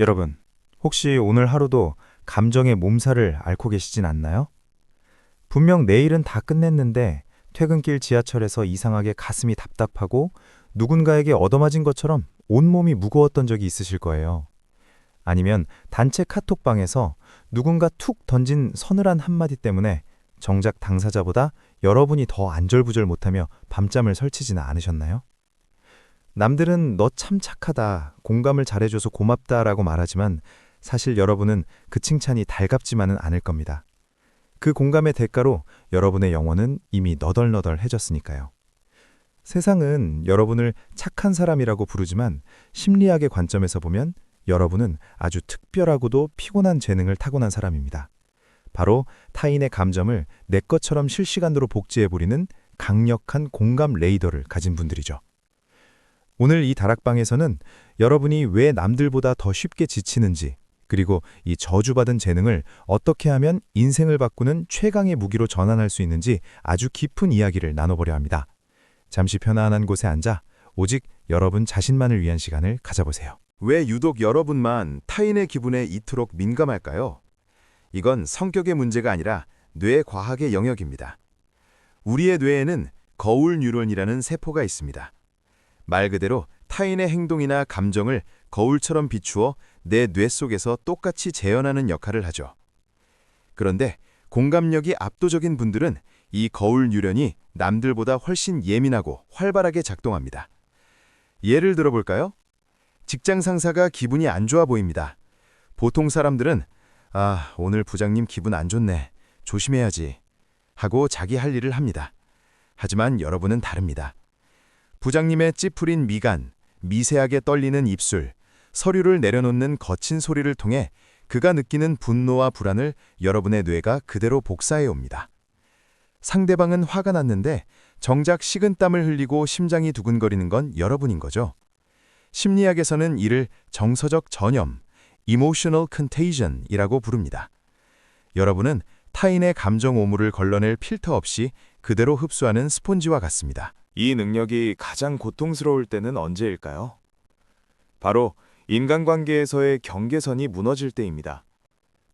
여러분, 혹시 오늘 하루도 감정의 몸살을 앓고 계시진 않나요? 분명 내일은 다 끝냈는데 퇴근길 지하철에서 이상하게 가슴이 답답하고 누군가에게 얻어맞은 것처럼 온몸이 무거웠던 적이 있으실 거예요. 아니면 단체 카톡방에서 누군가 툭 던진 서늘한 한마디 때문에 정작 당사자보다 여러분이 더 안절부절 못하며 밤잠을 설치지는 않으셨나요? 남들은 너 참 착하다, 공감을 잘해줘서 고맙다라고 말하지만 사실 여러분은 그 칭찬이 달갑지만은 않을 겁니다. 그 공감의 대가로 여러분의 영혼은 이미 너덜너덜해졌으니까요. 세상은 여러분을 착한 사람이라고 부르지만 심리학의 관점에서 보면 여러분은 아주 특별하고도 피곤한 재능을 타고난 사람입니다. 바로 타인의 감정을 내 것처럼 실시간으로 복제해버리는 강력한 공감 레이더를 가진 분들이죠. 오늘 이 다락방에서는 여러분이 왜 남들보다 더 쉽게 지치는지, 그리고 이 저주받은 재능을 어떻게 하면 인생을 바꾸는 최강의 무기로 전환할 수 있는지 아주 깊은 이야기를 나눠보려 합니다. 잠시 편안한 곳에 앉아 오직 여러분 자신만을 위한 시간을 가져보세요. 왜 유독 여러분만 타인의 기분에 이토록 민감할까요? 이건 성격의 문제가 아니라 뇌과학의 영역입니다. 우리의 뇌에는 거울 뉴런이라는 세포가 있습니다. 말 그대로 타인의 행동이나 감정을 거울처럼 비추어 내 뇌 속에서 똑같이 재현하는 역할을 하죠. 그런데 공감력이 압도적인 분들은 이 거울 뉴런이 남들보다 훨씬 예민하고 활발하게 작동합니다. 예를 들어볼까요? 직장 상사가 기분이 안 좋아 보입니다. 보통 사람들은 오늘 부장님 기분 안 좋네. 조심해야지. 하고 자기 할 일을 합니다. 하지만 여러분은 다릅니다. 부장님의 찌푸린 미간, 미세하게 떨리는 입술, 서류를 내려놓는 거친 소리를 통해 그가 느끼는 분노와 불안을 여러분의 뇌가 그대로 복사해 옵니다. 상대방은 화가 났는데 정작 식은땀을 흘리고 심장이 두근거리는 건 여러분인 거죠. 심리학에서는 이를 정서적 전염, emotional contagion이라고 부릅니다. 여러분은 타인의 감정 오물을 걸러낼 필터 없이 그대로 흡수하는 스폰지와 같습니다. 이 능력이 가장 고통스러울 때는 언제일까요? 바로 인간관계에서의 경계선이 무너질 때입니다.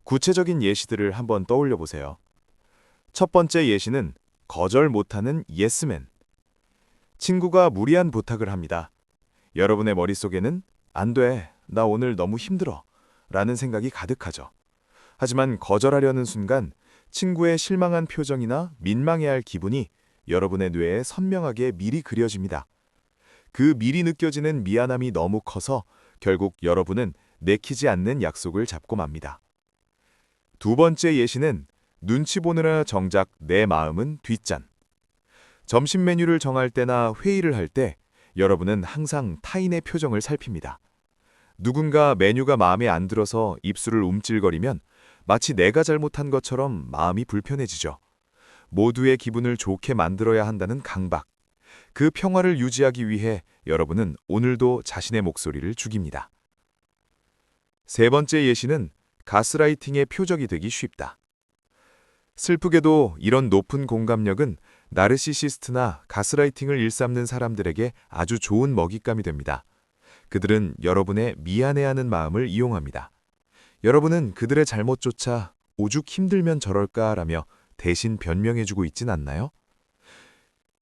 구체적인 예시들을 한번 떠올려 보세요. 첫 번째 예시는 거절 못하는 예스맨. 친구가 무리한 부탁을 합니다. 여러분의 머릿속에는 안 돼, 나 오늘 너무 힘들어 라는 생각이 가득하죠. 하지만 거절하려는 순간 친구의 실망한 표정이나 민망해할 기분이 여러분의 뇌에 선명하게 미리 그려집니다. 그 미리 느껴지는 미안함이 너무 커서 결국 여러분은 내키지 않는 약속을 잡고 맙니다. 두 번째 예시는 눈치 보느라 정작 내 마음은 뒷잔. 점심 메뉴를 정할 때나 회의를 할 때 여러분은 항상 타인의 표정을 살핍니다. 누군가 메뉴가 마음에 안 들어서 입술을 움찔거리면 마치 내가 잘못한 것처럼 마음이 불편해지죠. 모두의 기분을 좋게 만들어야 한다는 강박. 그 평화를 유지하기 위해 여러분은 오늘도 자신의 목소리를 죽입니다. 세 번째 예시는 가스라이팅의 표적이 되기 쉽다. 슬프게도 이런 높은 공감력은 나르시시스트나 가스라이팅을 일삼는 사람들에게 아주 좋은 먹잇감이 됩니다. 그들은 여러분의 미안해하는 마음을 이용합니다. 여러분은 그들의 잘못조차 오죽 힘들면 저럴까라며 대신 변명해주고 있진 않나요?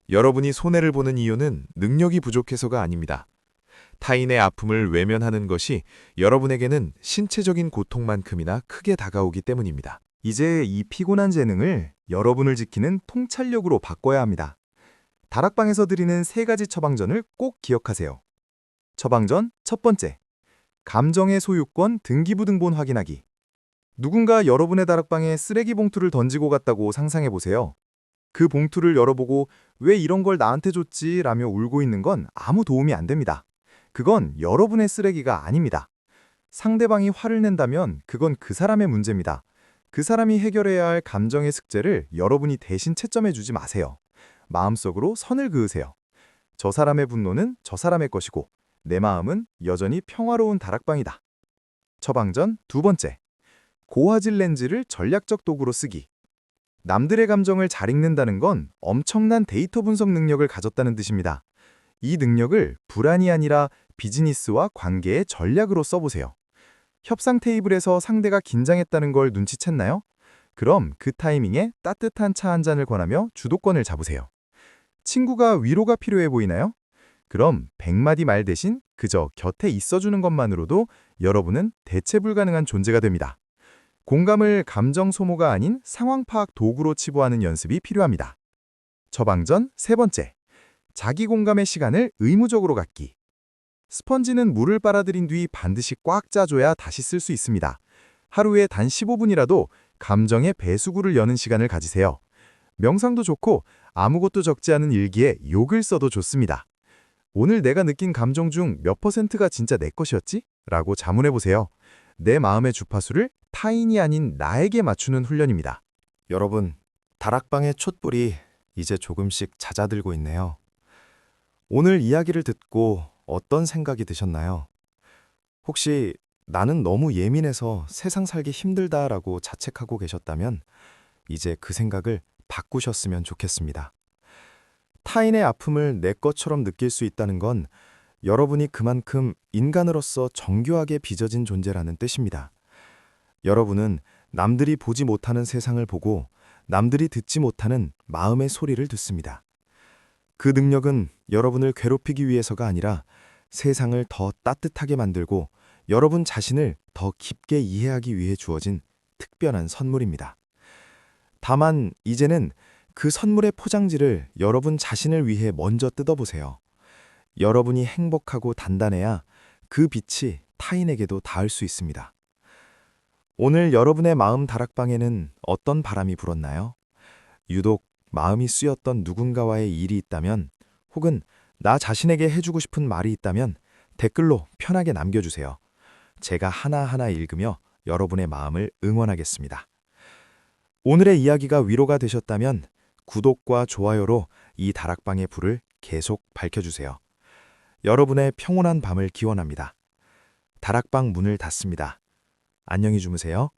여러분이 손해를 보는 이유는 능력이 부족해서가 아닙니다. 타인의 아픔을 외면하는 것이 여러분에게는 신체적인 고통만큼이나 크게 다가오기 때문입니다. 이제 이 피곤한 재능을 여러분을 지키는 통찰력으로 바꿔야 합니다. 다락방에서 드리는 3가지 처방전을 꼭 기억하세요. 처방전 첫 번째, 감정의 소유권 등기부등본 확인하기. 누군가 여러분의 다락방에 쓰레기 봉투를 던지고 갔다고 상상해 보세요. 그 봉투를 열어보고 왜 이런 걸 나한테 줬지? 라며 울고 있는 건 아무 도움이 안 됩니다. 그건 여러분의 쓰레기가 아닙니다. 상대방이 화를 낸다면 그건 그 사람의 문제입니다. 그 사람이 해결해야 할 감정의 숙제를 여러분이 대신 채점해 주지 마세요. 마음속으로 선을 그으세요. 저 사람의 분노는 저 사람의 것이고 내 마음은 여전히 평화로운 다락방이다. 처방전 두 번째, 고화질 렌즈를 전략적 도구로 쓰기. 남들의 감정을 잘 읽는다는 건 엄청난 데이터 분석 능력을 가졌다는 뜻입니다. 이 능력을 불안이 아니라 비즈니스와 관계의 전략으로 써보세요. 협상 테이블에서 상대가 긴장했다는 걸 눈치챘나요? 그럼 그 타이밍에 따뜻한 차 한 잔을 권하며 주도권을 잡으세요. 친구가 위로가 필요해 보이나요? 그럼 100마디 말 대신 그저 곁에 있어주는 것만으로도 여러분은 대체 불가능한 존재가 됩니다. 공감을 감정 소모가 아닌 상황 파악 도구로 치부하는 연습이 필요합니다. 처방전 세 번째, 자기 공감의 시간을 의무적으로 갖기. 스펀지는 물을 빨아들인 뒤 반드시 꽉 짜줘야 다시 쓸 수 있습니다. 하루에 단 15분이라도 감정의 배수구를 여는 시간을 가지세요. 명상도 좋고 아무것도 적지 않은 일기에 욕을 써도 좋습니다. 오늘 내가 느낀 감정 중 몇 %가 진짜 내 것이었지? 라고 자문해보세요. 내 마음의 주파수를 타인이 아닌 나에게 맞추는 훈련입니다. 여러분, 다락방의 촛불이 이제 조금씩 잦아들고 있네요. 오늘 이야기를 듣고 어떤 생각이 드셨나요? 혹시 나는 너무 예민해서 세상 살기 힘들다라고 자책하고 계셨다면 이제 그 생각을 바꾸셨으면 좋겠습니다. 타인의 아픔을 내 것처럼 느낄 수 있다는 건 여러분이 그만큼 인간으로서 정교하게 빚어진 존재라는 뜻입니다. 여러분은 남들이 보지 못하는 세상을 보고 남들이 듣지 못하는 마음의 소리를 듣습니다. 그 능력은 여러분을 괴롭히기 위해서가 아니라 세상을 더 따뜻하게 만들고 여러분 자신을 더 깊게 이해하기 위해 주어진 특별한 선물입니다. 다만 이제는 그 선물의 포장지를 여러분 자신을 위해 먼저 뜯어보세요. 여러분이 행복하고 단단해야 그 빛이 타인에게도 닿을 수 있습니다. 오늘 여러분의 마음 다락방에는 어떤 바람이 불었나요? 유독 마음이 쓰였던 누군가와의 일이 있다면 혹은 나 자신에게 해주고 싶은 말이 있다면 댓글로 편하게 남겨주세요. 제가 하나하나 읽으며 여러분의 마음을 응원하겠습니다. 오늘의 이야기가 위로가 되셨다면 구독과 좋아요로 이 다락방의 불을 계속 밝혀주세요. 여러분의 평온한 밤을 기원합니다. 다락방 문을 닫습니다. 안녕히 주무세요.